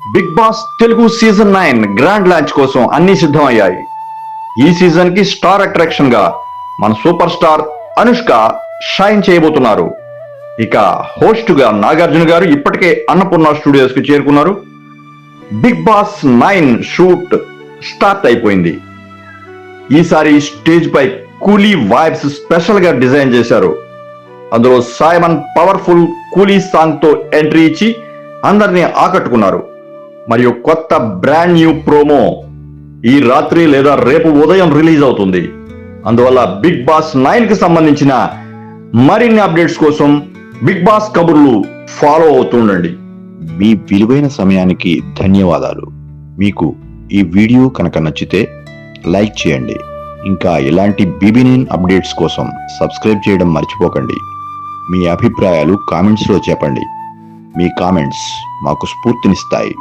Big Boss Telugu season 9 grand launch కోసం అన్ని సిద్ధమయ్యాయి. ఈ సీజన్ కి స్టార్ అట్రాక్షన్ గా మన సూపర్ స్టార్ అనుష్క షైన్ చేయబోతున్నారు. ఇక హోస్ట్ గా నాగార్జున గారు ఇప్పటికే అన్నపూర్ణ స్టూడియోస్ కి చేరుకున్నారు. బిగ్ బాస్ 9 షూట్ స్టార్ట్ అయిపోయింది. ఈసారి స్టేజ్ పై కూలీ వైబ్స్ స్పెషల్ గా డిజైన్ చేశారు. అందులో సైమన్ పవర్ఫుల్ కూలీ సాంగ్ తో ఎంట్రీ ఇచ్చి అందరినీ ఆకట్టుకున్నారు. మరియు కొత్త బ్రాండ్ న్యూ ప్రోమో ఈ రాత్రి లేదా రేపు ఉదయం రిలీజ్ అవుతుంది. అందువల్ల బిగ్ బాస్ 9 కి సంబంధించిన మరిన్ని అప్డేట్స్ కోసం బిగ్ బాస్ కబుర్లు ఫాలో అవుతుండండి. మీ విలువైన సమయానికి ధన్యవాదాలు. మీకు ఈ వీడియో కనుక నచ్చితే లైక్ చేయండి. ఇంకా ఇలాంటి BB9 అప్డేట్స్ కోసం సబ్స్క్రైబ్ చేయడం మర్చిపోకండి. మీ అభిప్రాయాలు కామెంట్స్లో చెప్పండి. మీ కామెంట్స్ మాకు స్ఫూర్తినిస్తాయి.